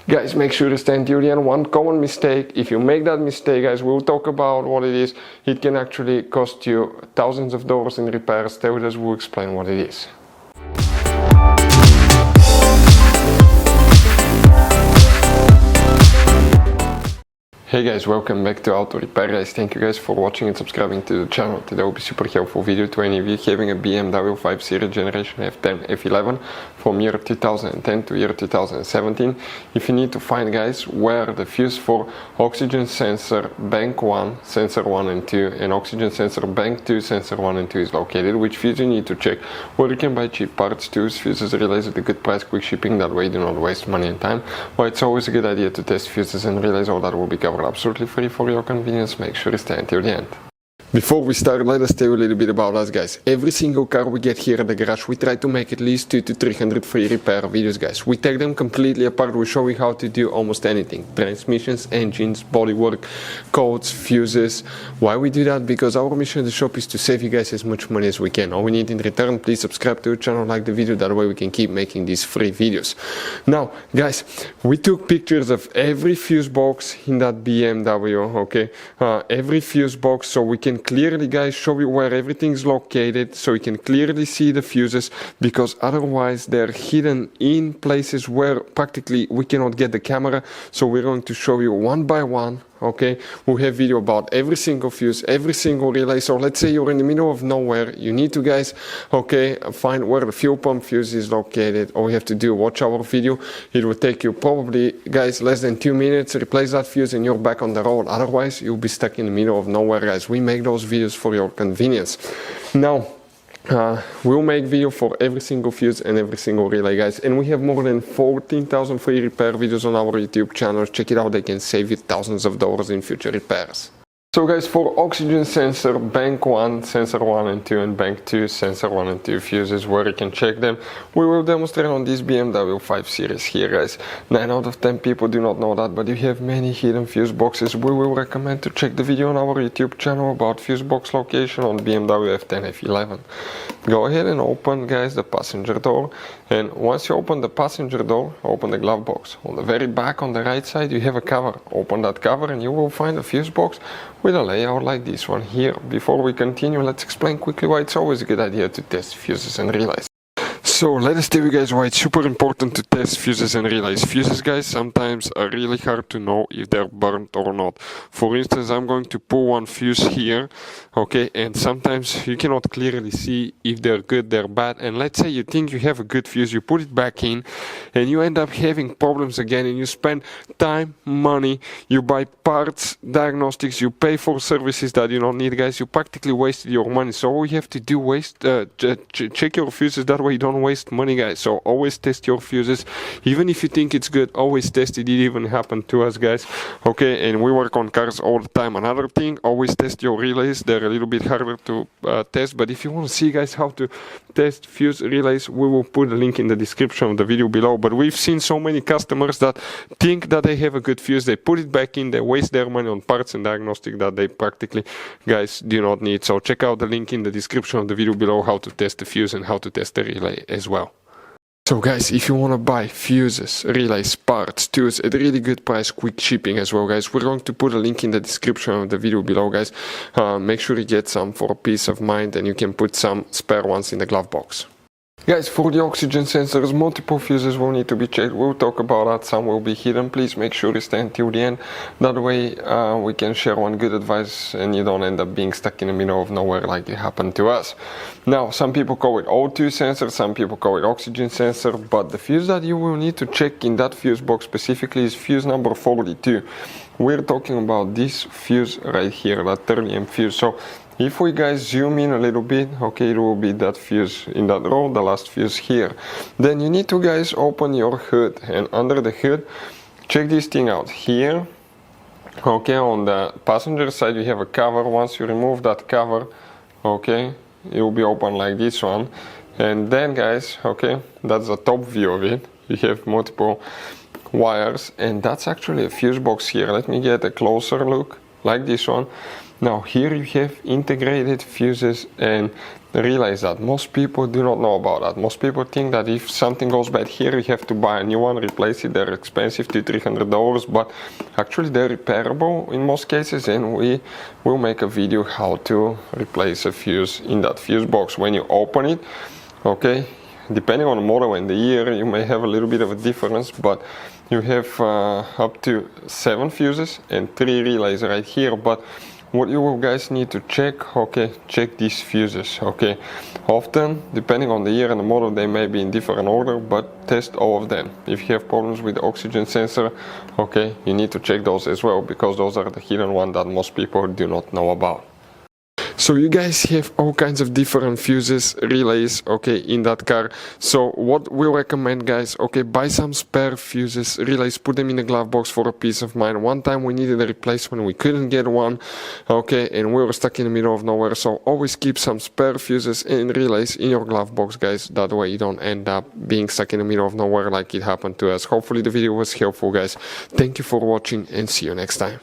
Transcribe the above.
Guys, make sure to stay until the end. One common mistake, if you make that mistake, guys, we'll talk about what it is. It can actually cost you thousands of dollars in repairs. Stay with us, we'll explain what it is. Hey guys, welcome back to Auto Repair guys. Thank you guys for watching and subscribing to the channel. Today will be super helpful video to any of you having a BMW 5 Series generation F10 F11 from year 2010 to year 2017. If you need to find, guys, where the fuse for oxygen sensor bank 1, sensor 1 and 2 and oxygen sensor bank 2, sensor 1 and 2 is located, which fuse you need to check, where you can buy cheap parts, tools, fuses, relays at a good price, quick shipping, that way you do not waste money and time. Well, it's always a good idea to test fuses and relays. All that will be covered absolutely free for your convenience. Make sure to stay until the end. Before we start, let us tell you a little bit about us, guys. Every single car we get here at the garage, we try to make at least 200 to 300 free repair videos, guys. We take them completely apart. We show you how to do almost anything: transmissions, engines, bodywork, codes, fuses. Why we do that? Because our mission at the shop is to save you guys as much money as we can. All we need in return, please subscribe to the channel, like the video, that way we can keep making these free videos. Now, guys, we took pictures of every fuse box in that BMW, okay? Every fuse box, so we can clearly, guys, show you where everything is located, so you can clearly see the fuses, because otherwise they're hidden in places where practically we cannot get the camera. So we're going to show you one by one. Okay, we have video about every single fuse, every single relay. So let's say you're in the middle of nowhere, you need to, guys, okay, find where the fuel pump fuse is located. All you have to do, watch our video. It will take you probably, guys, less than 2 minutes, replace that fuse and you're back on the road. Otherwise you'll be stuck in the middle of nowhere, guys. We make those videos for your convenience. Now, we'll make video for every single fuse and every single relay, guys, and we have more than 14,000 free repair videos on our YouTube channel. Check it out, they can save you thousands of dollars in future repairs. So, guys, for oxygen sensor bank 1, sensor 1 and 2 and bank 2, sensor 1 and 2 fuses, where you can check them, we will demonstrate on this BMW 5 Series here, guys. 9 out of 10 people do not know that, but if you have many hidden fuse boxes, we will recommend to check the video on our YouTube channel about fuse box location on BMW F10 F11. Go ahead and open, guys, the passenger door, and once you open the passenger door, open the glove box. On the very back on the right side you have a cover. Open that cover and you will find a fuse box with a layout like this one here. Before we continue, let's explain quickly why it's always a good idea to test fuses and relays. So let us tell you guys why it's super important to test fuses and relays. Fuses, guys, sometimes are really hard to know if they're burnt or not. For instance, I'm going to pull one fuse here, okay, and sometimes you cannot clearly see if they're good, they're bad. And let's say you think you have a good fuse, you put it back in and you end up having problems again, and you spend time, money, you buy parts, diagnostics, you pay for services that you don't need, guys. You practically wasted your money. So all you have to do, check your fuses, that way you don't waste money, guys. So always test your fuses, even if you think it's good. Always test it. It even happened to us, guys, okay, and we work on cars all the time. Another thing, always test your relays. They're a little bit harder to test, but if you want to see, guys, how to test fuse relays, we will put a link in the description of the video below. But we've seen so many customers that think that they have a good fuse, they put it back in, they waste their money on parts and diagnostic that they practically, guys, do not need. So check out the link in the description of the video below, how to test the fuse and how to test the relay as well. So, guys, if you want to buy fuses, relays, parts, tools at a really good price, quick shipping as well, guys, we're going to put a link in the description of the video below, guys. Make sure you get some for peace of mind, and you can put some spare ones in the glove box. Guys, for the oxygen sensors, multiple fuses will need to be checked. We'll talk about that. Some will be hidden. Please make sure you stay until the end. That way we can share one good advice and you don't end up being stuck in the middle of nowhere like it happened to us. Now, some people call it O2 sensor, some people call it oxygen sensor, but the fuse that you will need to check in that fuse box specifically is fuse number 42. We're talking about this fuse right here, that 30 fuse. So if we, guys, zoom in a little bit, okay, it will be that fuse in that row, the last fuse here. Then you need to, guys, open your hood, and under the hood, check this thing out here. Okay, on the passenger side you have a cover. Once you remove that cover, okay, it will be open like this one. And then, guys, okay, that's the top view of it. You have multiple wires, and that's actually a fuse box here. Let me get a closer look. like this one. Now here you have integrated fuses and relays that most people do not know about that. Most people think that if something goes bad here, you have to buy a new one, replace it. They're expensive, $200-300, but actually they're repairable in most cases, and we will make a video how to replace a fuse in that fuse box. When you open it, okay, depending on the model and the year, you may have a little bit of a difference, but you have up to 7 fuses and 3 relays right here. But what you will guys need to check, okay, check these fuses, okay. Often, depending on the year and the model, they may be in different order, but test all of them. If you have problems with the oxygen sensor, okay, you need to check those as well, because those are the hidden ones that most people do not know about. So you guys have all kinds of different fuses, relays, okay, in that car. So what we recommend, guys, okay, buy some spare fuses, relays, put them in the glove box for a peace of mind. One time we needed a replacement, we couldn't get one, okay, and we were stuck in the middle of nowhere. So always keep some spare fuses and relays in your glove box, guys. That way you don't end up being stuck in the middle of nowhere like it happened to us. Hopefully the video was helpful, guys. Thank you for watching and see you next time.